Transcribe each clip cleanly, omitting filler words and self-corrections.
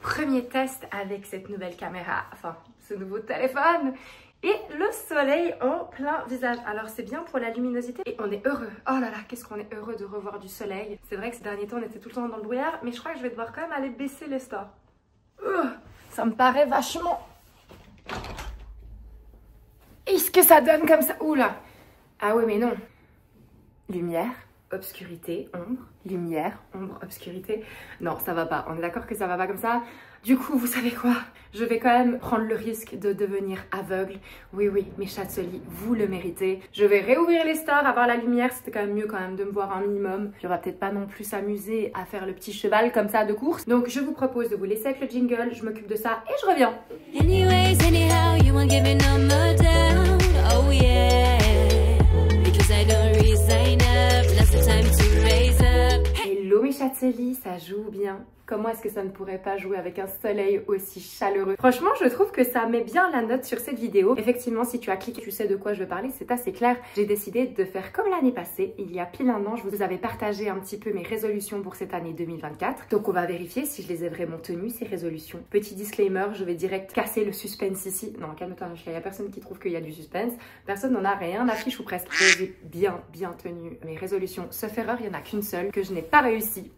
Premier test avec cette nouvelle caméra, enfin ce nouveau téléphone. Et le soleil en plein visage. Alors c'est bien pour la luminosité et on est heureux. Oh là là, qu'est-ce qu'on est heureux de revoir du soleil. C'est vrai que ces derniers temps on était tout le temps dans le brouillard, mais je crois que je vais devoir quand même aller baisser les stores. Ça me paraît vachement... Est-ce que ça donne comme ça? Oula. Ah oui mais non. Lumière, obscurité, ombre, lumière, ombre, obscurité. Non, ça va pas. On est d'accord que ça va pas comme ça. Du coup, vous savez quoi? Je vais quand même prendre le risque de devenir aveugle. Oui, oui, mes châteliers, vous le méritez. Je vais réouvrir les stores, avoir la lumière. C'était quand même mieux quand même de me voir un minimum. Puis on va peut-être pas non plus s'amuser à faire le petit cheval comme ça de course. Donc je vous propose de vous laisser avec le jingle. Je m'occupe de ça et je reviens. Anyways, anyhow, you won't give me number down. Oh yeah. Because I don't resign up. Now's the time to raise up. Hello mes châteliers, ça joue bien. Comment est-ce que ça ne pourrait pas jouer avec un soleil aussi chaleureux? Franchement, je trouve que ça met bien la note sur cette vidéo. Effectivement, si tu as cliqué, tu sais de quoi je veux parler, c'est assez clair. J'ai décidé de faire comme l'année passée. Il y a pile un an, je vous avais partagé un petit peu mes résolutions pour cette année 2024. Donc, on va vérifier si je les ai vraiment tenues, ces résolutions. Petit disclaimer, je vais direct casser le suspense ici. Non, calme-toi, il n'y a personne qui trouve qu'il y a du suspense. Personne n'en a rien, affiche ou presque. J'ai bien tenu mes résolutions. Sauf erreur, il n'y en a qu'une seule que je n'ai pas réussi.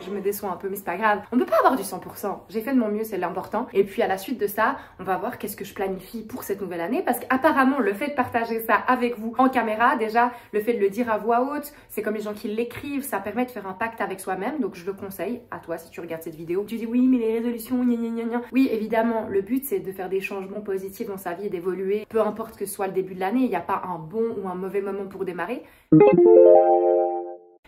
Je me déçois un peu mais c'est pas grave, on peut pas avoir du 100%, j'ai fait de mon mieux, c'est l'important. Et puis à la suite de ça, on va voir qu'est-ce que je planifie pour cette nouvelle année, parce qu'apparemment le fait de partager ça avec vous en caméra, déjà le fait de le dire à voix haute, c'est comme les gens qui l'écrivent, ça permet de faire un pacte avec soi-même. Donc je le conseille à toi si tu regardes cette vidéo, tu dis oui mais les résolutions gna gna gna gna. Oui évidemment, le but c'est de faire des changements positifs dans sa vie et d'évoluer, peu importe que ce soit le début de l'année, il n'y a pas un bon ou un mauvais moment pour démarrer.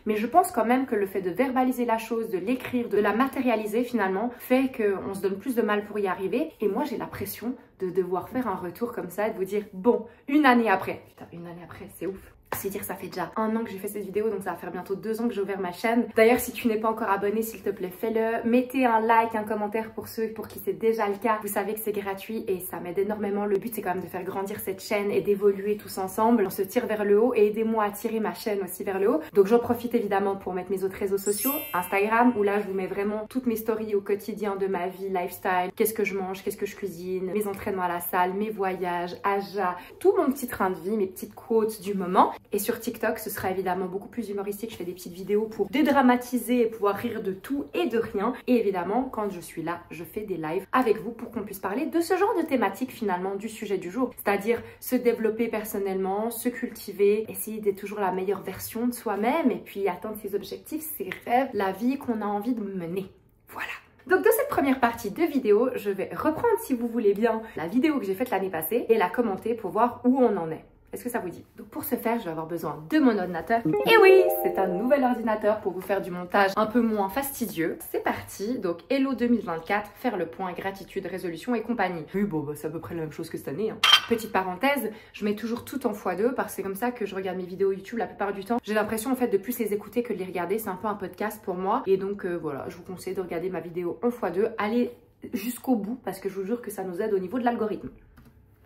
Mais je pense quand même que le fait de verbaliser la chose, de l'écrire, de la matérialiser finalement, fait qu'on se donne plus de mal pour y arriver. Et moi j'ai la pression de devoir faire un retour comme ça et de vous dire bon, une année après. Putain, une année après, c'est ouf. C'est dire ça fait déjà un an que j'ai fait cette vidéo, donc ça va faire bientôt 2 ans que j'ai ouvert ma chaîne. D'ailleurs si tu n'es pas encore abonné, s'il te plaît fais-le. Mettez un like, un commentaire pour ceux pour qui c'est déjà le cas. Vous savez que c'est gratuit et ça m'aide énormément. Le but c'est quand même de faire grandir cette chaîne et d'évoluer tous ensemble. On se tire vers le haut et aidez-moi à tirer ma chaîne aussi vers le haut. Donc j'en profite évidemment pour mettre mes autres réseaux sociaux. Instagram où là je vous mets vraiment toutes mes stories au quotidien de ma vie, lifestyle. Qu'est-ce que je mange, qu'est-ce que je cuisine, mes entraînements à la salle, mes voyages, Aja, tout mon petit train de vie, mes petites quotes du moment. Et sur TikTok, ce sera évidemment beaucoup plus humoristique. Je fais des petites vidéos pour dédramatiser et pouvoir rire de tout et de rien. Et évidemment, quand je suis là, je fais des lives avec vous pour qu'on puisse parler de ce genre de thématique finalement du sujet du jour. C'est-à-dire se développer personnellement, se cultiver, essayer d'être toujours la meilleure version de soi-même et puis atteindre ses objectifs, ses rêves, la vie qu'on a envie de mener. Voilà. Donc de cette première partie de vidéo, je vais reprendre si vous voulez bien la vidéo que j'ai faite l'année passée et la commenter pour voir où on en est. Est-ce que ça vous dit? Donc pour ce faire, je vais avoir besoin de mon ordinateur. Et oui, c'est un nouvel ordinateur pour vous faire du montage un peu moins fastidieux. C'est parti, donc Hello 2024, faire le point, gratitude, résolution et compagnie. Oui, bon, bah, c'est à peu près la même chose que cette année. Hein. Petite parenthèse, je mets toujours tout en x2 parce que c'est comme ça que je regarde mes vidéos YouTube la plupart du temps. J'ai l'impression en fait de plus les écouter que de les regarder. C'est un peu un podcast pour moi. Et donc voilà, je vous conseille de regarder ma vidéo en x2. Allez jusqu'au bout parce que je vous jure que ça nous aide au niveau de l'algorithme.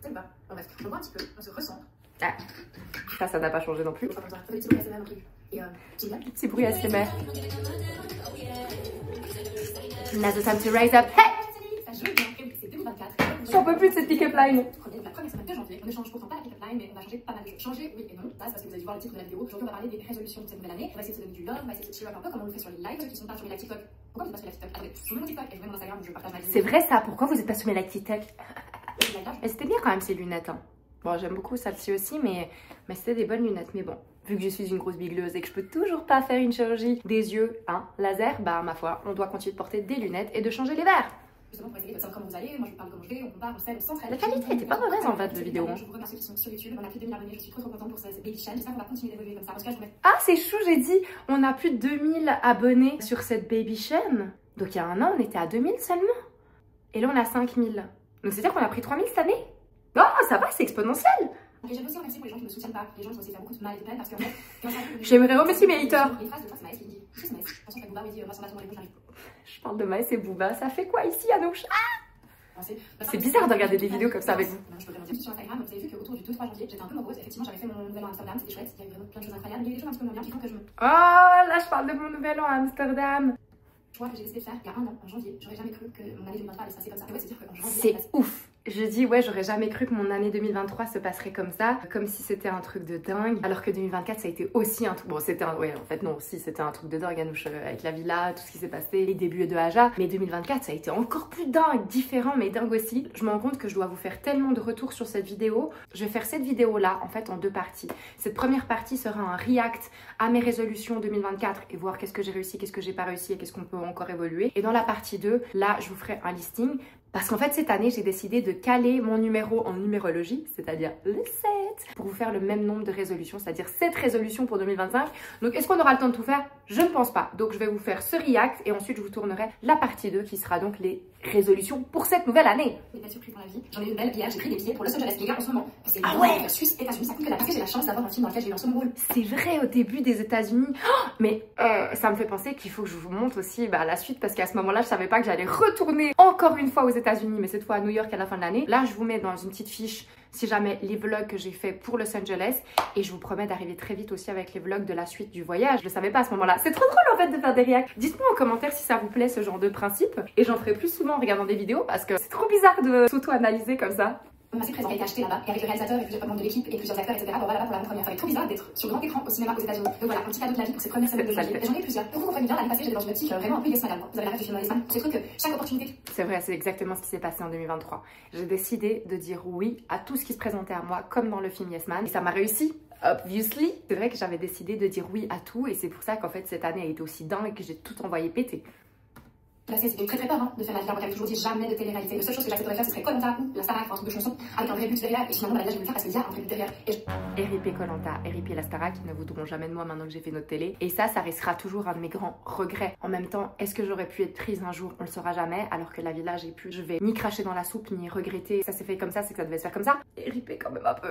C'est pas, on va se un petit peu, on se ressent. Ah, ça n'a pas changé non plus. Petit bruit ASMR. Now's the time to rise up. Hey! J'en peux plus de cette pick-up line. La première semaine de janvier, on ne change pourtant pas la pick-up line, mais on va changer pas mal de choses. Changer, oui et non. Là, c'est parce que vous avez dû voir le titre de la vidéo. Aujourd'hui, on va parler des résolutions de cette nouvelle année. On va essayer de se donner du love, on va essayer de se cheer up un peu comme on le fait sur les lives. Ceux qui sont pas sur les lives TikTok. Pourquoi vous êtes pas sur les TikTok? Attendez, je vous mets mon TikTok et je vous mets mon Instagram où je partage ma vie. C'est vrai ça, pourquoi vous êtes pas sur mes lives TikTok? Et c'était bien quand même ces lunettes. Hein. Bon, j'aime beaucoup celle-ci aussi, mais c'était des bonnes lunettes. Mais bon, vu que je suis une grosse bigleuse et que je peux toujours pas faire une chirurgie des yeux, hein, laser, bah ma foi, on doit continuer de porter des lunettes et de changer les verres. Justement pour essayer de savoir comment vous allez, moi je vous parle comment je vais, on compare, on s'aide, on s'entraide. La qualité était pas mauvaise en fait de vidéo. Je vous remercie ceux qui sont sur YouTube, on a plus de 2000 abonnés, je suis trop contente pour cette baby chaîne, j'espère qu'on va continuer d'évoluer comme ça. Parce que là, je ah c'est chou, j'ai dit, on a plus de 2000 abonnés sur cette baby chaîne. Donc il y a un an, on était à 2000 seulement. Et là on a 5000. Donc c'est-à-dire qu'on a pris 3000 cette année. Oh, ça va, c'est exponentiel. Et j'aime aussi remercier pour les gens qui me soutiennent pas, les gens qui vont aussi faire beaucoup de mal et de peine parce qu'en fait, j'aimerais remercier mes haters. Il y a une phrase de Maës qui dit, c'est Maës, attention avec Booba, il dit, moi ça va, tout le monde j'arrive. Je parle de Maës et Booba, ça fait quoi ici, Anouche? Ah, c'est bizarre de regarder des vidéos comme ça avec vous. Je peux vraiment dire sur Instagram, vous avez vu qu'autour du 2-3 janvier, j'étais un peu morose. Effectivement, j'avais fait mon nouvel an à Amsterdam, c'était chouette, il y avait vraiment plein de choses incroyables, mais il y a des choses un petit peu moins bien qui font que je me. Oh, là, je parle de mon nouvel an à Amsterdam. choix que j'ai décidé de faire il y a un an, en janvier. J'aurais jamais cru que mon année 2023 allait se passer comme ça. Et ouais, se dire qu'en janvier, C'est ouf. Je dis ouais, j'aurais jamais cru que mon année 2023 se passerait comme ça, comme si c'était un truc de dingue, alors que 2024 ça a été aussi un truc, bon c'était un, ouais en fait non, si c'était un truc de dingue Anouche, avec la villa, tout ce qui s'est passé, les débuts de Aja, mais 2024 ça a été encore plus dingue, différent mais dingue aussi. Je me rends compte que je dois vous faire tellement de retours sur cette vidéo. Je vais faire cette vidéo là en fait en deux parties. Cette première partie sera un react à mes résolutions 2024 et voir qu'est-ce que j'ai réussi, qu'est-ce que j'ai pas réussi et qu'est-ce qu'on peut encore évoluer. Et dans la partie 2, là je vous ferai un listing. Parce qu'en fait, cette année, j'ai décidé de caler mon numéro en numérologie, c'est-à-dire le 7, pour vous faire le même nombre de résolutions, c'est-à-dire 7 résolutions pour 2025. Donc, est-ce qu'on aura le temps de tout faire? Je ne pense pas. Donc, je vais vous faire ce react et ensuite, je vous tournerai la partie 2 qui sera donc les résolutions pour cette nouvelle année. Des belles surprises dans la vie. J'en ai eu une belle hier, j'ai pris des billets pour Los Angeles, les gars, en ce moment. Ah ouais, Suisse, États-Unis, ça coûte que la parce que j'ai la chance d'avoir un film dans lequel j'ai eu un second rôle. C'est vrai, au début des États-Unis. Oh, mais ça me fait penser qu'il faut que je vous montre aussi la suite parce qu'à ce moment-là, je savais pas que j'allais retourner encore une fois aux États-Unis, mais cette fois à New York à la fin de l'année. Là, je vous mets dans une petite fiche si jamais les vlogs que j'ai fait pour Los Angeles et je vous promets d'arriver très vite aussi avec les vlogs de la suite du voyage. Je le savais pas à ce moment-là. C'est trop drôle en fait de faire des réacts. Dites-moi en commentaire si ça vous plaît ce genre de principe et j'en ferai plus souvent en regardant des vidéos parce que c'est trop bizarre de s'auto-analyser comme ça. On m'a fait présenter, acheté là-bas, et avec le réalisateur et plusieurs membres de l'équipe et plusieurs acteurs, etc. Bon, voilà, pour la première fois. C'est trop bizarre d'être sur grand écran au cinéma aux États-Unis. Donc voilà, un petit cadeau de la vie pour ces premières semaines de janvier. J'en ai plusieurs. Pour vous comprenez bien, l'année passée, j'étais dans une optique vraiment un peu Yes Man. Vous avez la rêve du film Yes Man. C'est le truc que chaque opportunité. C'est vrai, c'est exactement ce qui s'est passé en 2023. J'ai décidé de dire oui à tout ce qui se présentait à moi, comme dans le film Yes Man. Et ça m'a réussi. Obviously. C'est vrai que j'avais décidé de dire oui à tout et c'est pour ça qu'en fait cette année a été aussi dingue et que j'ai tout envoyé péter. Là, c'est très peur de faire la vie. Moi, j'avais toujours dit jamais de télé-réalité. La seule chose que j'accepterais de faire, ce serait Koh-Lanta ou la Starac, un truc de chanson avec un vrai but derrière. Et finalement, là, je vais le faire parce qu'il y a un vrai but derrière. Et RIP Koh-Lanta, RIP la Starac, ils ne voudront jamais de moi maintenant que j'ai fait notre télé. Et ça restera toujours un de mes grands regrets. En même temps, est-ce que j'aurais pu être prise un jour? On le saura jamais. Alors que la villa, j'ai pu. Je vais ni cracher dans la soupe, ni regretter. Ça s'est fait comme ça, c'est que ça devait se faire comme ça. RIP quand même un peu.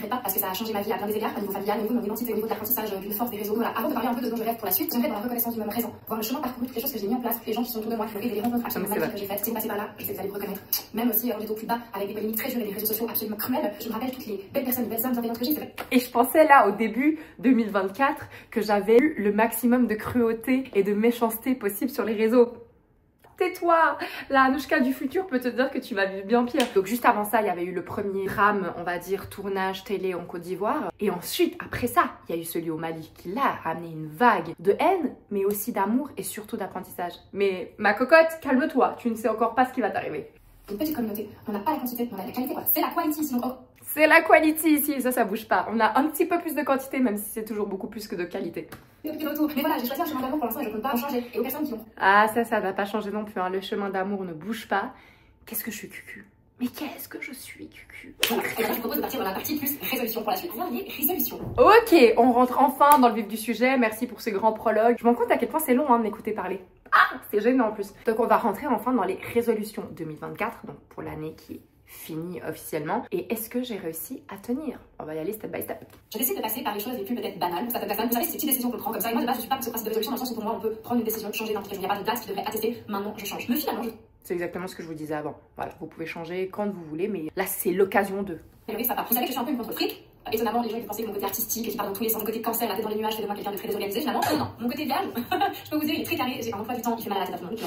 Pas parce que ça a changé ma vie à bien des égards, au niveau familial, au niveau de mon identité, au niveau de l'apprentissage d'une force des réseaux. Voilà. Avant de parler un peu de ce dont je rêve pour la suite, j'aimerais dans la reconnaissance du moment présent, voir le chemin parcouru, toutes les choses que j'ai mis en place, les gens qui sont autour de moi, qui ont aidé, les rencontres absolument magiques que j'ai faites, c'est passé par là, je sais que vous allez me reconnaître. Même aussi, j'étais au plus bas, avec des polémiques très dures et des réseaux sociaux absolument cruels, je me rappelle toutes les belles personnes, les belles âmes bienveillantes que j'ai. Et je pensais là, au début 2024, que j'avais eu le maximum de cruauté et de méchanceté possible sur les réseaux. Tais-toi, la Anouchka du futur peut te dire que tu vas vivre bien pire. Donc juste avant ça, il y avait eu le premier drame, on va dire, tournage télé en Côte d'Ivoire. Et ensuite, après ça, il y a eu celui au Mali qui là a amené une vague de haine, mais aussi d'amour et surtout d'apprentissage. Mais ma cocotte, calme-toi, tu ne sais encore pas ce qui va t'arriver. Une petite communauté, on n'a pas la quantité, on a la qualité quoi. C'est la quality sinon oh. C'est la quality ici, ça bouge pas. On a un petit peu plus de quantité, même si c'est toujours beaucoup plus que de qualité. Mais voilà, j'ai choisi un chemin d'amour pour l'instant et je ne compte pas en changer. Et aux personnes qui ont. Ah ça va pas changer non plus, hein. Le chemin d'amour ne bouge pas. Qu'est-ce que je suis cucu? Mais qu'est-ce que je suis cucu? Et là, je propose de partir dans la partie plus résolution pour la suite. Alors, résolution. Ok, on rentre enfin dans le vif du sujet. Merci pour ce grand prologue. Je me rends compte à quel point c'est long de m'écouter parler. Ah, c'est gênant en plus. Donc on va rentrer enfin dans les résolutions 2024, donc pour l'année qui est fini officiellement. Et est-ce que j'ai réussi à tenir? On va y aller step by step. Je décide de passer par les choses les plus peut-être banales pour certaines personnes. Vous savez, ces petites décisions qu'on prend comme ça. Et moi de base, je suis pas pour ce principe de résolution dans le sens où pour moi on peut prendre une décision, changer d'implication. Il n'y a pas de date qui devrait attester. Maintenant, je change. Mais finalement, c'est exactement ce que je vous disais avant. Voilà, vous pouvez changer quand vous voulez, mais là c'est l'occasion de. Ça part. Vous savez que je suis un peu une contre-fric. Étonnamment, les gens qui pensaient que mon côté artistique et qui part dans tous les sens, mon côté cancer, la tête dans les nuages, fait de moi quelqu'un de très désorganisé. Finalement, non, mon côté vierge, je peux vous dire, il est très carré, j'ai un emploi du temps, il fait mal à la tête à tout le monde.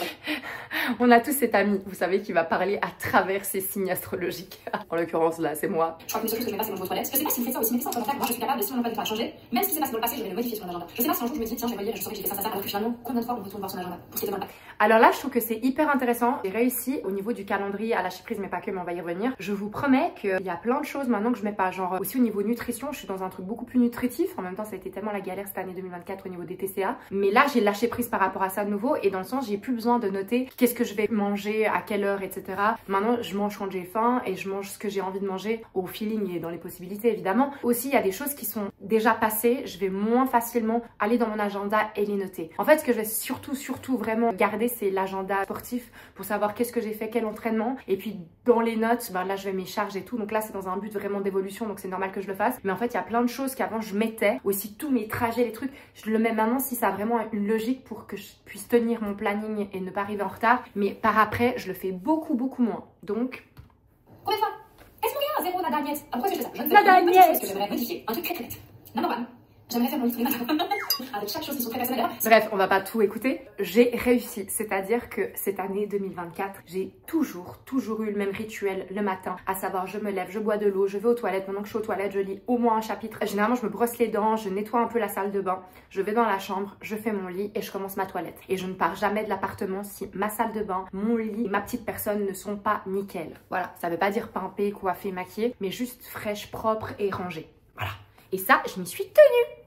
On a tous cet ami, vous savez, qui va parler à travers ces signes astrologiques. En l'occurrence, là, c'est moi. Je crois que une seule chose que je vais pas, c'est mon toilette. Je sais pas si vous faites ça aussi, mais ça en commentaire. Moi, je suis capable de, si mon emploi du temps a changé, même si c'est passé dans le passé, je vais le modifier sur mon agenda. Je sais pas si un jour je me dis, tiens, je vais relire, je saurais que j'ai fait ça, alors que finalement, combien de fois on retourne voir son agenda pour ce qui était dans le passé. Alors là, je trouve que c'est hyper intéressant. J'ai réussi au niveau du calendrier à lâcher prise, mais pas que, mais on va y revenir. Je vous promets qu'il y a plein de choses maintenant que je mets pas. Genre, aussi au niveau nutrition, je suis dans un truc beaucoup plus nutritif. En même temps, ça a été tellement la galère cette année 2024 au niveau des TCA. Mais là, j'ai lâché prise par rapport à ça de nouveau. Et dans le sens, j'ai plus besoin de noter qu'est-ce que je vais manger, à quelle heure, etc. Maintenant, je mange quand j'ai faim et je mange ce que j'ai envie de manger au feeling et dans les possibilités, évidemment. Aussi, il y a des choses qui sont déjà passées. Je vais moins facilement aller dans mon agenda et les noter. En fait, ce que je vais surtout vraiment garder, c'est l'agenda sportif pour savoir qu'est-ce que j'ai fait, quel entraînement. Et puis, dans les notes, ben là, je vais mes charges et tout. Donc là, c'est dans un but vraiment d'évolution. Donc, c'est normal que je le fasse. Mais en fait, il y a plein de choses qu'avant je mettais, aussi tous mes trajets, les trucs, je le mets maintenant si ça a vraiment une logique pour que je puisse tenir mon planning et ne pas arriver en retard. Mais par après, je le fais beaucoup moins. Donc... Combien de fois? Est-ce qu'il y a un zéro nada niet? Pourquoi je fais ça? Je ne fais nada niet. Parce que j'aimerais modifier un truc très net. Number one. J'aimerais faire mon lit tous les matins avec chaque chose qui sont très personnelles. Bref, on va pas tout écouter. J'ai réussi, c'est-à-dire que cette année 2024, j'ai toujours eu le même rituel le matin, à savoir je me lève, je bois de l'eau, je vais aux toilettes, pendant que je suis aux toilettes, je lis au moins un chapitre. Généralement, je me brosse les dents, je nettoie un peu la salle de bain, je vais dans la chambre, je fais mon lit et je commence ma toilette. Et je ne pars jamais de l'appartement si ma salle de bain, mon lit, ma petite personne ne sont pas nickel. Voilà, ça veut pas dire pimpée, coiffée, maquillée, mais juste fraîche, propre et rangée. Voilà. Et ça, je m'y suis tenue.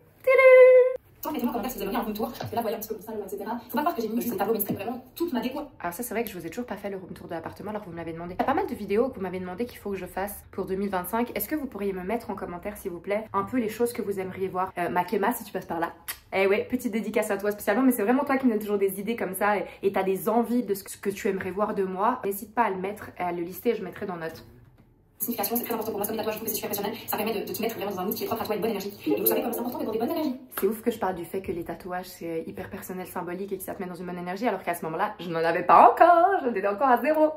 Mettez-moi en commentaire si vous aimeriez un room tour, parce que là, vous voyez un petit peu comme ça, etc. Faut pas croire que j'ai mis juste un tableau, mais c'est vraiment toute ma déco. Alors ça, c'est vrai que je vous ai toujours pas fait le room tour de l'appartement alors que vous me l'avez demandé. Il y a pas mal de vidéos que vous m'avez demandé qu'il faut que je fasse pour 2025. Est-ce que vous pourriez me mettre en commentaire, s'il vous plaît, un peu les choses que vous aimeriez voir? Makema, si tu passes par là. Eh ouais, petite dédicace à toi spécialement, mais c'est vraiment toi qui me donne toujours des idées comme ça et t'as des envies de ce que tu aimerais voir de moi. N'hésite pas à le mettre, à le lister et je mettrai dans notes. Signification, c'est très important pour moi, comme les tatouages, je trouve que c'est super personnel. Ça permet de te mettre vraiment dans un mood qui est propre à toi, une bonne énergie. Et vous savez comme c'est important d'être dans des bonnes énergies. C'est ouf que je parle du fait que les tatouages c'est hyper personnel, symbolique et que ça te met dans une bonne énergie, alors qu'à ce moment-là, je n'en avais pas encore, j'en étais encore à zéro.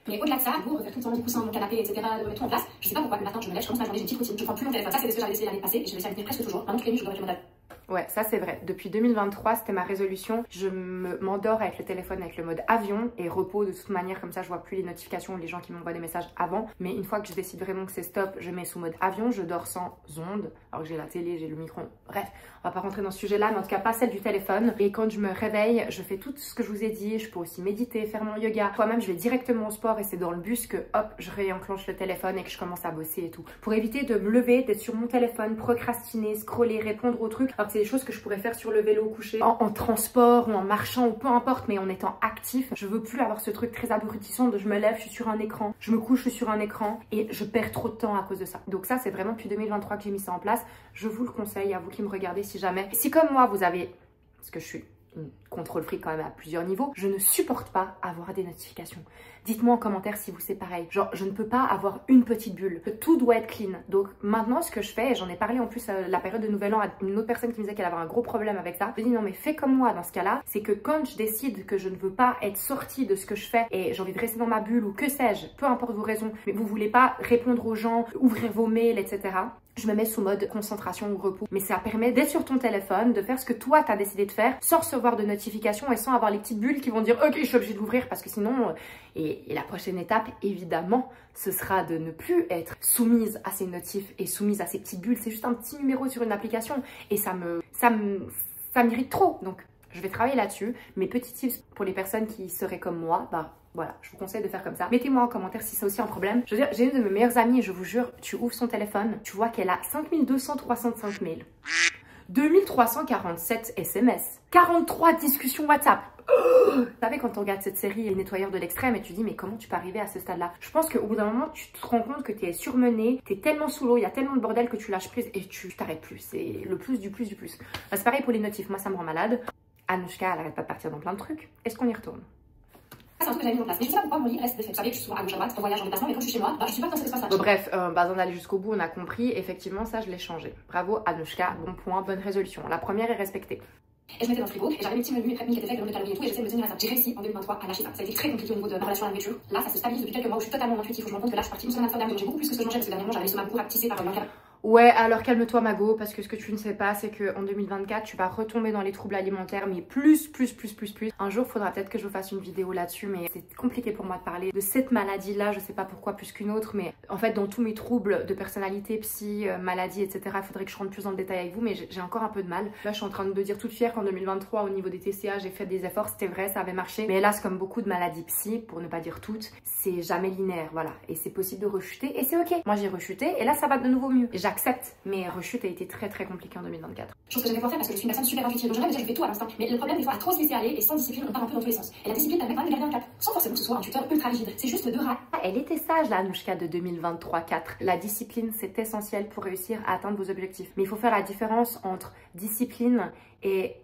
Mais au-delà de ça, pour refaire tout le temps du coussin, mon canapé, etc., de remettre tout en place, je sais pas pourquoi, le matin je me lève, je commence ma journée, j'ai une petite routine, je prends plus mon téléphone. Ça, c'est ce que j'avais essayé l'année passée et je réussi à le tenir presque toujours. Maintenant, toutes les nuits, je dois mettre le mode. Ouais, ça c'est vrai. Depuis 2023, c'était ma résolution. Je m'endors avec le téléphone avec le mode avion et repos. De toute manière, comme ça, je vois plus les notifications, les gens qui m'envoient des messages avant. Mais une fois que je décide vraiment que c'est stop, je mets sous mode avion. Je dors sans ondes. Alors que j'ai la télé, j'ai le micro. Bref, on va pas rentrer dans ce sujet-là, mais en tout cas pas celle du téléphone. Et quand je me réveille, je fais tout ce que je vous ai dit. Je peux aussi méditer, faire mon yoga. Moi-même, je vais directement au sport et c'est dans le bus que hop, je réenclenche le téléphone et que je commence à bosser et tout. Pour éviter de me lever, d'être sur mon téléphone, procrastiner, scroller, répondre aux trucs. Alors que c'est des choses que je pourrais faire sur le vélo couché, en transport ou en marchant ou peu importe, mais en étant actif. Je veux plus avoir ce truc très abrutissant de je me lève, je suis sur un écran, je me couche, je suis sur un écran et je perds trop de temps à cause de ça. Donc ça, c'est vraiment depuis 2023 que j'ai mis ça en place. Je vous le conseille à vous qui me regardez si jamais. Si comme moi, vous avez, parce que je suis une contrôle fric quand même à plusieurs niveaux, je ne supporte pas avoir des notifications. Dites-moi en commentaire si vous c'est pareil. Genre, je ne peux pas avoir une petite bulle. Tout doit être clean. Donc maintenant, ce que je fais, et j'en ai parlé en plus à la période de Nouvel An à une autre personne qui me disait qu'elle avait un gros problème avec ça. Je dis non mais fais comme moi dans ce cas-là. C'est que quand je décide que je ne veux pas être sortie de ce que je fais et j'ai envie de rester dans ma bulle ou que sais-je, peu importe vos raisons, mais vous voulez pas répondre aux gens, ouvrir vos mails, etc. Je me mets sous mode concentration ou repos. Mais ça permet d'être sur ton téléphone, de faire ce que toi t'as décidé de faire sans recevoir de notifications et sans avoir les petites bulles qui vont dire ok je suis obligée de l'ouvrir parce que sinon... Et la prochaine étape, évidemment, ce sera de ne plus être soumise à ces notifs et soumise à ces petites bulles. C'est juste un petit numéro sur une application et ça m'irrite trop. Donc, je vais travailler là-dessus. Mes petits tips pour les personnes qui seraient comme moi, bah voilà, je vous conseille de faire comme ça. Mettez-moi en commentaire si c'est aussi un problème. Je veux dire, j'ai une de mes meilleures amies et je vous jure, tu ouvres son téléphone, tu vois qu'elle a 5265 mails, 2347 SMS, 43 discussions WhatsApp. Vous savez, quand on regarde cette série Les Nettoyeurs de l'extrême et tu dis mais comment tu peux arriver à ce stade-là? Je pense qu'au bout d'un moment, tu te rends compte que tu es surmené, tu es tellement sous l'eau, il y a tellement de bordel que tu lâches prise et tu t'arrêtes plus. C'est le plus du plus du plus. Bah, c'est pareil pour les notifs, moi ça me rend malade. Anouchka, elle arrête pas de partir dans plein de trucs. Est-ce qu'on y retourne? C'est un truc que j'avais mis en place. Mais je sais pas pourquoi mon lit reste défait. Vous savez, je suis souvent à gauche à droite, en voyage, en déplacement, mais quand je suis chez moi, bah, je suis pas dans cet espace-là. Bon, bref, on allait jusqu'au bout, on a compris. Effectivement, ça, je l'ai changé. Bravo, Anouchka, bon point, bonne résolution. La première est respectée. Et je mettais dans le frigo, et j'avais mes petits menus, mes prep qui étaient faits, de calories et tout, et j'essayais de me tenir à ça. J'ai réussi en 2023 à lâcher ça. Ça a été très compliqué au niveau de ma relation à la nourriture. Là, ça se stabilise depuis quelques mois où je suis totalement intuitive, où je me rends compte que là, je suis partie une semaine à Amsterdam, j'ai beaucoup plus que ce que je mangeais parce que dernièrement, j'avais l'estomac beaucoup rapetissé par un Ouais, alors calme-toi Mago, parce que ce que tu ne sais pas, c'est qu'en 2024, tu vas retomber dans les troubles alimentaires, mais plus. Un jour, faudra peut-être que je vous fasse une vidéo là-dessus, mais c'est compliqué pour moi de parler de cette maladie-là, je sais pas pourquoi plus qu'une autre, mais en fait, dans tous mes troubles de personnalité, psy, maladie, etc., il faudrait que je rentre plus dans le détail avec vous, mais j'ai encore un peu de mal. Là, je suis en train de dire toute fière qu'en 2023, au niveau des TCA, j'ai fait des efforts, c'était vrai, ça avait marché, mais hélas, comme beaucoup de maladies psy, pour ne pas dire toutes, c'est jamais linéaire, voilà, et c'est possible de rechuter, et c'est ok. Moi, j'ai rechuté, et là, ça va de nouveau mieux. J'accepte, mais rechute a été très compliquée en 2024. Chose que j'aimais pouvoir faire parce que je suis une personne super intuitive, donc j'aimerais me dire je fais tout à l'instant. Mais le problème des fois à trop se laisser aller et sans discipline on part un peu dans tous les sens. Et la discipline permet quand même de garder un cap, sans forcément que ce soit un tuteur ultra rigide. C'est juste deux rails. Elle était sage la Anouchka de 2023-4. La discipline c'est essentiel pour réussir à atteindre vos objectifs. Mais il faut faire la différence entre discipline et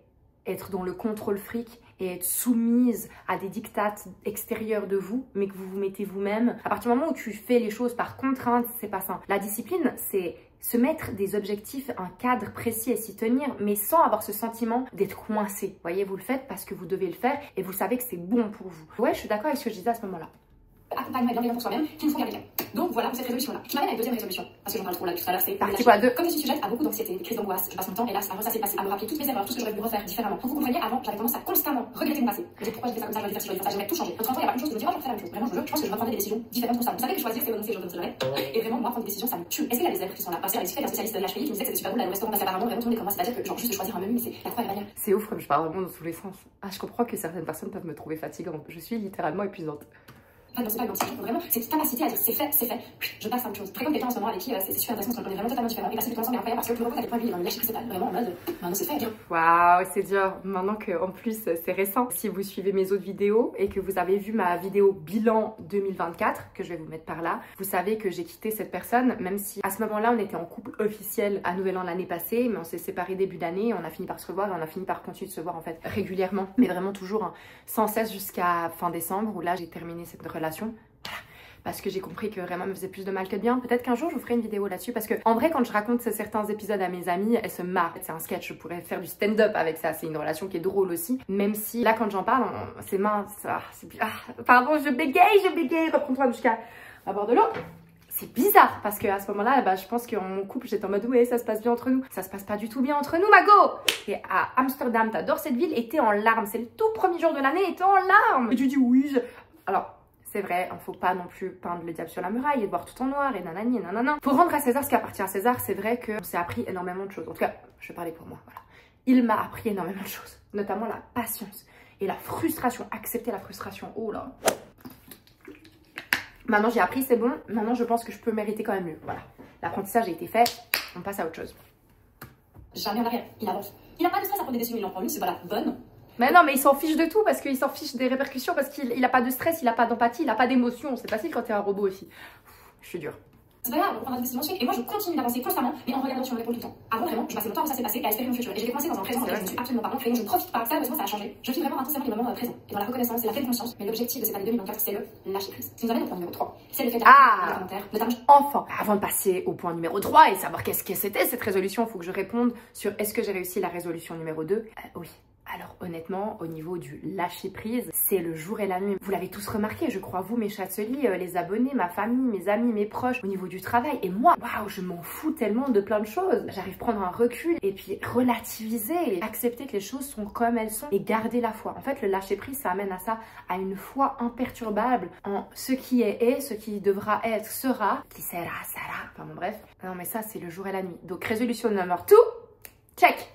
être dans le contrôle fric et être soumise à des dictates extérieurs de vous, mais que vous vous mettez vous-même. À partir du moment où tu fais les choses par contrainte, c'est pas ça. La discipline, c'est se mettre des objectifs, un cadre précis et s'y tenir, mais sans avoir ce sentiment d'être coincé. Vous voyez, vous le faites parce que vous devez le faire et vous savez que c'est bon pour vous. Ouais, je suis d'accord avec ce que je disais à ce moment-là. Accompagnement et bienveillant pour soi-même qui nous font garder cap. Donc voilà pour cette résolution-là. Qui m'amène à une deuxième résolution, parce que j'en parle trop là tout à l'heure, c'est partie quoi deux. Comme je suis sujette à beaucoup d'anxiété, des crises d'angoisse, je passe mon temps, hélas, avant ça c'est passé, à me rappeler toutes mes erreurs, tout ce que j'aurais pu refaire différemment. Pour que vous compreniez, avant, j'avais tendance à constamment regretter mon passé. Je dis pourquoi j'ai fait ça comme ça, je dois faire ça, j'aimerais tout changer. Entre temps, il y a pas une chose de me dire, oh, je refais la même chose. Vraiment, je pense que je reprendrais des décisions différentes pour ça. Vous savez que choisir, c'est renoncer, je renoncerai. Et vraiment, moi, prendre des décisions, ça me tue. Est-ce qu'il y a des êtres qui sont là? Parce qu'il y a des spécialistes de l'HPI qui me disaient que c'était super cool d'aller au restaurant parce qu'apparemment, vraiment, tout le monde est comme moi. C'est-à-dire que, genre, juste de choisir un menu, mais c'est la croix et la bannière. C'est ouf comme je parle vraiment dans tous les sens. Ah, je comprends que certaines personnes peuvent me trouver fatigante. Je suis littéralement épuisante. Non, c'est pas une anxiété, vraiment, cette capacité à dire c'est fait, je passe à autre chose. Très comme quelqu'un en ce moment avec qui c'est super intéressant parce qu'on est vraiment totalement différents. Et passer du temps ensemble est incroyable parce que je me rends compte à quel point lui il est dans le lâcher prise total, vraiment en mode, maintenant c'est fait, bien. Waouh, c'est dur. Maintenant qu'en plus c'est récent. Si vous suivez mes autres vidéos et que vous avez vu ma vidéo bilan 2024, que je vais vous mettre par là, vous savez que j'ai quitté cette personne, même si à ce moment-là on était en couple officiel à Nouvel An l'année passée, mais on s'est séparés début d'année, on a fini par se revoir et on a fini par continuer de se voir en fait régulièrement, mais vraiment toujours hein, sans cesse jusqu'à fin décembre où là j'ai terminé cette relation. Parce que j'ai compris que vraiment me faisait plus de mal que de bien. Peut-être qu'un jour je vous ferai une vidéo là-dessus parce que en vrai quand je raconte certains épisodes à mes amies, elles se marrent. C'est un sketch, je pourrais faire du stand-up avec ça. C'est une relation qui est drôle aussi. Même si là quand j'en parle, c'est mince. Pardon, je bégaye. Reprends-toi jusqu'à à bord de l'eau. C'est bizarre parce qu'à ce moment-là, bah, je pense que mon couple, j'étais en mode ouais, ça se passe bien entre nous. Ça se passe pas du tout bien entre nous, Mago. Et à Amsterdam, t'adores cette ville et t'es en larmes. C'est le tout premier jour de l'année et t'es en larmes. Et tu dis oui. Alors. C'est vrai, il faut pas non plus peindre le diable sur la muraille et voir tout en noir et nanani et nanana. Pour rendre à César ce qui appartient à César, c'est vrai qu'on s'est appris énormément de choses. En tout cas, je vais parler pour moi, voilà. Il m'a appris énormément de choses, notamment la patience et la frustration. Accepter la frustration, oh là. Maintenant j'ai appris, c'est bon. Maintenant je pense que je peux mériter quand même mieux, voilà. L'apprentissage a été fait, on passe à autre chose. Jamais en arrière, il avance. Il a pas de stress à prendre des décisions, il en prend une, c'est voilà, bonne. Mais non, mais il s'en fiche de tout parce qu'il s'en fiche des répercussions, parce qu'il a pas de stress, il a pas d'empathie, il a pas d'émotion. C'est facile quand t'es un robot aussi. Je suis dure. C'est pas grave, on prendra des décisions ensuite. Et moi, je continue d'avancer constamment, mais en regardant sur mon épaule tout le temps. Avant, vraiment, je passais mon temps à ça s'est passé et à espérer mon futur. Et j'étais coincée dans un présent dans lequel je ne suis absolument pas ancrée. Je ne profite pas. Ça, heureusement, ça a changé. Je vis vraiment intensément les moments présents. Et dans la reconnaissance et la pleine conscience. Mais l'objectif de cette année 2024, c'est le lâcher prise. Ce qui nous amène au point numéro 3. C'est le fait d'arrêter les commentaires, notamment. Enfin, avant de passer au point numéro 3 et savoir qu'est-ce que c'était cette résolution, il faut que je réponde sur est-ce que j'ai réussi la résolution numéro 2. Oui. Alors honnêtement, au niveau du lâcher prise, c'est le jour et la nuit. Vous l'avez tous remarqué, je crois, vous, mes chanceliers, les abonnés, ma famille, mes amis, mes proches, au niveau du travail. Et moi, waouh, je m'en fous tellement de plein de choses. J'arrive à prendre un recul et puis relativiser et accepter que les choses sont comme elles sont et garder la foi. En fait, le lâcher prise, ça amène à ça, à une foi imperturbable en ce qui est, ce qui devra être, sera, qui sera. Enfin bon, bref. Non mais ça, c'est le jour et la nuit. Donc résolution numéro 2, check.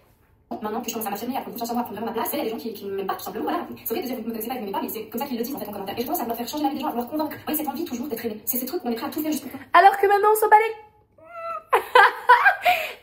Maintenant que je commence à m'affirmer, à prendre confiance en moi, à prendre vraiment ma place, il y a des gens qui ne m'aiment pas, tout simplement. Voilà. C'est vrai de dire que vous me connaissez pas, que vous m'aimez pas, mais c'est comme ça qu'ils le disent en fait en commentaire. Et je pense à vouloir faire changer la vie des gens, à vouloir convaincre. Oui, cette envie toujours d'être aimé. C'est ces trucs qu'on est prêt à tout faire juste pour. Alors que maintenant on s'en bat les.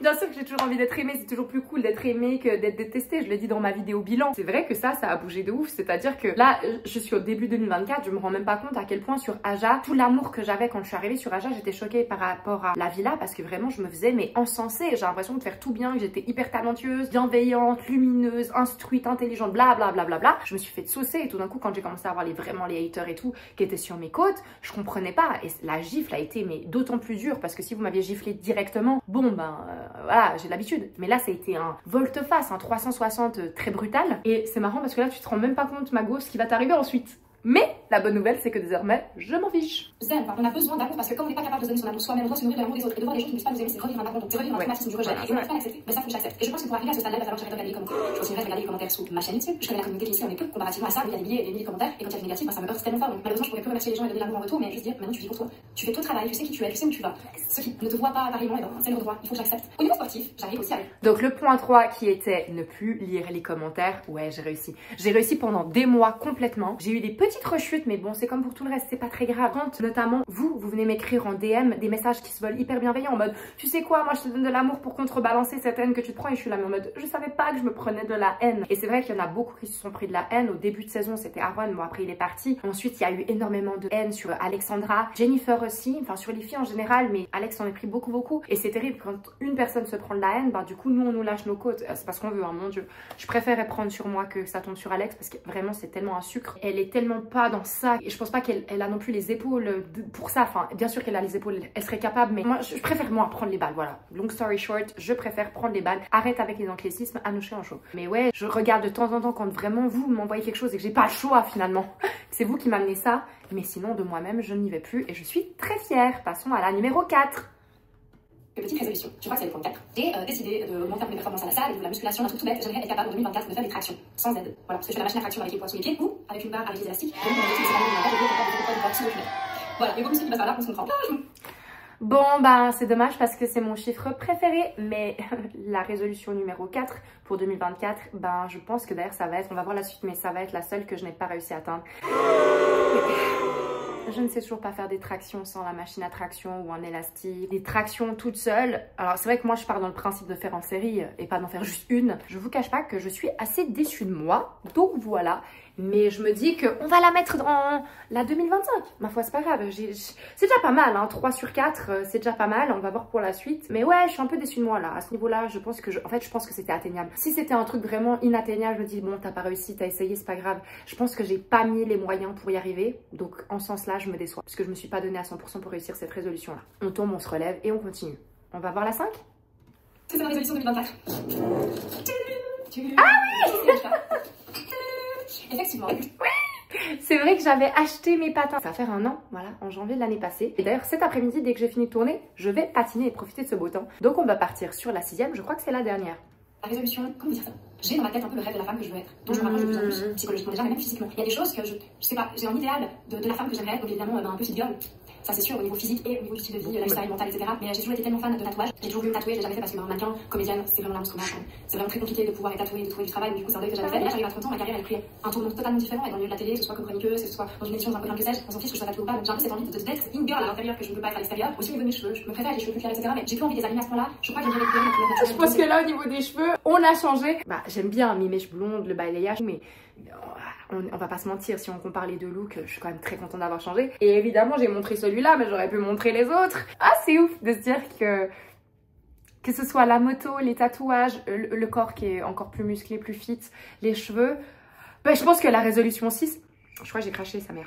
Bien sûr que j'ai toujours envie d'être aimée, c'est toujours plus cool d'être aimée que d'être détestée, je l'ai dit dans ma vidéo bilan. C'est vrai que ça a bougé de ouf, c'est-à-dire que là, je suis au début 2024, je me rends même pas compte à quel point sur Aja, tout l'amour que j'avais quand je suis arrivée sur Aja, j'étais choquée par rapport à la villa parce que vraiment je me faisais mais encensée, j'ai l'impression de faire tout bien, que j'étais hyper talentueuse, bienveillante, lumineuse, instruite, intelligente, blablabla. Je me suis fait saucer et tout d'un coup quand j'ai commencé à voir vraiment les haters et tout qui étaient sur mes côtes, je comprenais pas et la gifle a été mais d'autant plus dure parce que si vous m'aviez giflé directement, bon ben voilà, j'ai l'habitude. Mais là, ça a été un volte-face, un 360 très brutal. Et c'est marrant parce que là, tu te rends même pas compte, Mago, ce qui va t'arriver ensuite. Mais la bonne nouvelle, c'est que désormais, je m'en fiche. Zen, on a besoin d'amour parce que comme on n'est pas capable de se donner son amour soi-même, on doit se nourrir de l'amour des autres. Et de voir des gens qui ne puissent pas nous aimer, c'est revivre un abandon, c'est revivre un traumatisme du rejet. Et on n'arrive pas à l'accepter, mais ça faut que j'accepte. Et je pense que pour arriver à ce stade-là, il va falloir que j'arrête de regarder les commentaires. Je continuerai de regarder les commentaires sous ma chaîne YouTube. Je connais la communauté qui ici, on est que comparativement à ça, il y a des milliers et des milliers de commentaires. Et quand il y a des négatifs, ça me heurte tellement fort. Donc malheureusement, je pourrais plus remercier les gens et donner l'amour en retour, mais juste dire maintenant tu vis pour toi. Tu fais ton travail, tu sais qui tu es, tu sais où tu vas. Ceux qui ne te voient pas pareillement, c'est leur droit, il faut que j'accepte. Au niveau sportif, j'arrive aussi avec. Donc le point 3 qui était ne plus lire les commentaires, ouais, j'ai réussi. J'ai réussi pendant des mois complètement. J'ai eu des petites rechutes, mais bon, c'est comme pour tout le reste, c'est pas très grave. Quand notamment vous venez m'écrire en DM des messages qui se veulent hyper bienveillants en mode tu sais quoi, moi je te donne de l'amour pour contrebalancer cette haine que tu te prends, et je suis là mais en mode je savais pas que je me prenais de la haine. Et c'est vrai qu'il y en a beaucoup qui se sont pris de la haine. Au début de saison c'était Aaron, bon après il est parti. Ensuite il y a eu énormément de haine sur Alexandra, Jennifer aussi, enfin sur les filles en général, mais Alex en a pris beaucoup. Et c'est terrible quand une personne se prend de la haine, bah du coup nous on nous lâche nos côtes. C'est parce qu'on veut, hein, mon dieu. Je préférais prendre sur moi que ça tombe sur Alex parce que vraiment c'est tellement un sucre. Elle est tellement pas dans ça. Et je pense pas qu'elle a non plus les épaules pour ça. Enfin, bien sûr qu'elle a les épaules, elle serait capable, mais moi, je préfère prendre les balles, voilà. Long story short, je préfère prendre les balles. Arrête avec les anglicismes, Anouché en chaud. Mais ouais, je regarde de temps en temps quand vraiment vous m'envoyez quelque chose et que j'ai pas le choix finalement. C'est vous qui m'amenez ça. Mais sinon, de moi-même, je n'y vais plus et je suis très fière. Passons à la numéro 4. Petite résolution, je crois que c'est le point 4. J'ai décidé d'augmenter mes performances à la salle, de la musculation, un truc tout bête. J'aimerais être capable en 2024 de faire des tractions sans aide. Voilà, parce que je fais la machine à traction avec les poids sous les pieds ou avec une barre avec des élastiques. Donc, mon objectif, c'est d'aller de voilà, les gros muscles qui passent par là, on se comprend. Bon, bah c'est dommage parce que c'est mon chiffre préféré, mais la résolution numéro 4 pour 2024, ben je pense que d'ailleurs ça va être, on va voir la suite, mais ça va être la seule que je n'ai pas réussi à atteindre. Je ne sais toujours pas faire des tractions sans la machine à traction ou en élastique. Des tractions toutes seules. Alors c'est vrai que moi je pars dans le principe de faire en série et pas d'en faire juste une. Je vous cache pas que je suis assez déçue de moi. Donc voilà. Mais je me dis qu'on va la mettre dans la 2025. Ma foi, c'est pas grave. C'est déjà pas mal, hein. 3 sur 4, c'est déjà pas mal. On va voir pour la suite. Mais ouais, je suis un peu déçue de moi là. À ce niveau-là, je pense que je pense que c'était atteignable. Si c'était un truc vraiment inatteignable, je me dis bon, t'as pas réussi, t'as essayé, c'est pas grave. Je pense que j'ai pas mis les moyens pour y arriver. Donc en ce sens-là, je me déçois. Parce que je me suis pas donné à 100% pour réussir cette résolution-là. On tombe, on se relève et on continue. On va voir la 5. C'est ma résolution 2024. Ah oui. Effectivement. C'est vrai que j'avais acheté mes patins. Ça va faire un an, voilà, en janvier de l'année passée. Et d'ailleurs, cet après-midi, dès que j'ai fini de tourner, je vais patiner et profiter de ce beau temps. Donc on va partir sur la 6e, je crois que c'est la dernière. La résolution, comment dire ça? J'ai dans ma tête un peu le rêve de la femme que je veux être, dont je me rapproche de plus en plus, psychologiquement déjà, mais même physiquement. Il y a des choses que je sais pas, j'ai un idéal de la femme que j'aimerais être, donc évidemment un peu fit girl. Ça c'est sûr au niveau physique et au niveau du style de vie, lifestyle, mental, etc. Mais j'ai toujours été tellement fan de tatouage. J'ai toujours voulu me tatouer, j'ai jamais fait parce que mannequin, comédienne, c'est vraiment l'instrument. C'est vraiment très compliqué de pouvoir être tatouée, de trouver du travail, donc du coup c'est un deuil que j'avais fait. Et là j'arrive à 30 ans, ma carrière elle a pris un tournant totalement différent, et dans le milieu de la télé, que ce soit comme chroniqueuse, que ce soit dans une émission, dans un programme que sais-je, on s'en fiche que je sois tatouée ou pas. Donc j'ai un peu cette envie d'être une girl à l'intérieur que je ne peux pas être à l'extérieur. Aussi au niveau de mes cheveux, je me préfère les cheveux plus clairs, etc. Mais j'ai plus envie de les aligner à ce point-là. Je crois que j'aimerais bien la couleur naturelle. Je pense que là au niveau des cheveux, on a changé. Bah j'aime bien mes mèches blondes, le balayage, mais on va pas se mentir, si on compare les deux looks, je suis quand même très contente d'avoir changé. Et évidemment, j'ai montré celui-là, mais j'aurais pu montrer les autres. Ah, c'est ouf de se dire que ce soit la moto, les tatouages, le corps qui est encore plus musclé, plus fit, les cheveux. Ben, je pense que la résolution 6, je crois que j'ai craché sa mère.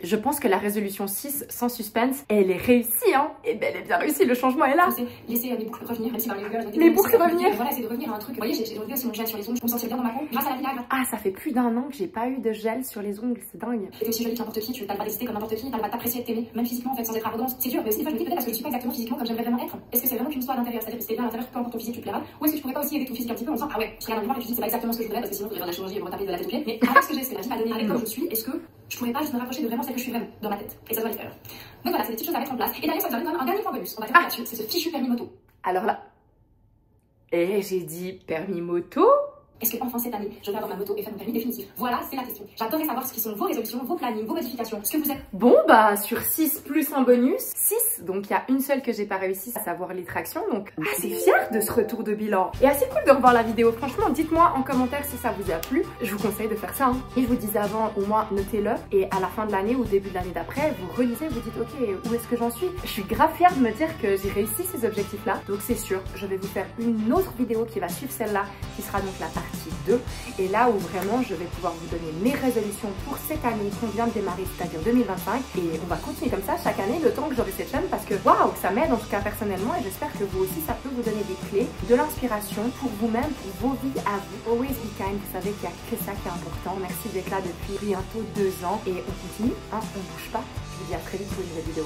Je pense que la résolution 6, sans suspense, elle est réussie, hein. Et ben, elle est bien réussie, le changement est là. Laisser mes boucles revenir, même si par les boucles revenir. Voilà, c'est de revenir à un truc. Vous voyez, j'ai enlevé aussi mon gel sur les ongles, je me sentais bien dans ma peau, grâce à la Viagra. Ah, ça fait plus d'un an que j'ai pas eu de gel sur les ongles, c'est dingue. T'es aussi jolie que n'importe qui, tu n'as pas d'hésiter comme n'importe qui, t'as pas t'apprécier, de t'aimer, même physiquement en fait, sans être arrogante. C'est dur, mais aussi des fois je me dis peut-être parce que je suis pas exactement physiquement comme j'aimerais vraiment être. Est-ce que c'est vraiment qu'une histoire d'intérieur, c'est-à-dire que si t'es bien à l'intérieur, peu importe ton physique, tu te plairas, ou est-ce que tu pourrais pas aussi aider ton physique un petit peu en disant ah ouais, je regarde un miroir et je dis c'est pas exactement ce que je voudrais parce que sinon je vais faire de la chirurgie et me retaper de la tête aux pieds, mais avec ce que j'ai, c'est la vie m'a donné, avec comme je suis, est-ce que je pourrais pas juste me rapprocher de vraiment celle que je suis vraiment dans ma tête et ça doit l'extérieur. Donc voilà, c'est des petites choses à mettre en place. Et d'ailleurs, ça vous donne quand même un dernier point bonus. On va terminer là-dessus, c'est ce fichu permis moto. Alors là, et j'ai dit permis moto. Est-ce que enfin cette année, je vais avoir ma moto et faire mon permis définitif? Voilà, c'est la question. J'adorerais savoir ce qui sont vos résolutions, vos plannings, vos modifications, ce que vous êtes. Bon, bah sur 6 plus un bonus, 6. Donc il y a une seule que j'ai pas réussi, à savoir les tractions. Donc assez fière de ce retour de bilan. Et assez cool de revoir la vidéo. Franchement, dites-moi en commentaire si ça vous a plu. Je vous conseille de faire ça. Hein. Et je vous disais avant, au moins notez-le. Et à la fin de l'année ou début de l'année d'après, vous relisez, vous dites ok, où est-ce que j'en suis? Je suis grave fière de me dire que j'ai réussi ces objectifs-là. Donc c'est sûr, je vais vous faire une autre vidéo qui va suivre celle-là, qui sera donc la partie 2. Et là où vraiment je vais pouvoir vous donner mes résolutions pour cette année qu'on vient de démarrer, c'est-à-dire 2025. Et on va continuer comme ça chaque année le temps que j'aurai cette chaîne parce que waouh, ça m'aide en tout cas personnellement et j'espère que vous aussi ça peut vous donner des clés, de l'inspiration pour vous-même, pour vos vies à vous. Always be kind, vous savez qu'il n'y a que ça qui est important. Merci d'être là depuis bientôt 2 ans et on continue, hein, on bouge pas. Je vous dis à très vite pour une nouvelle vidéo.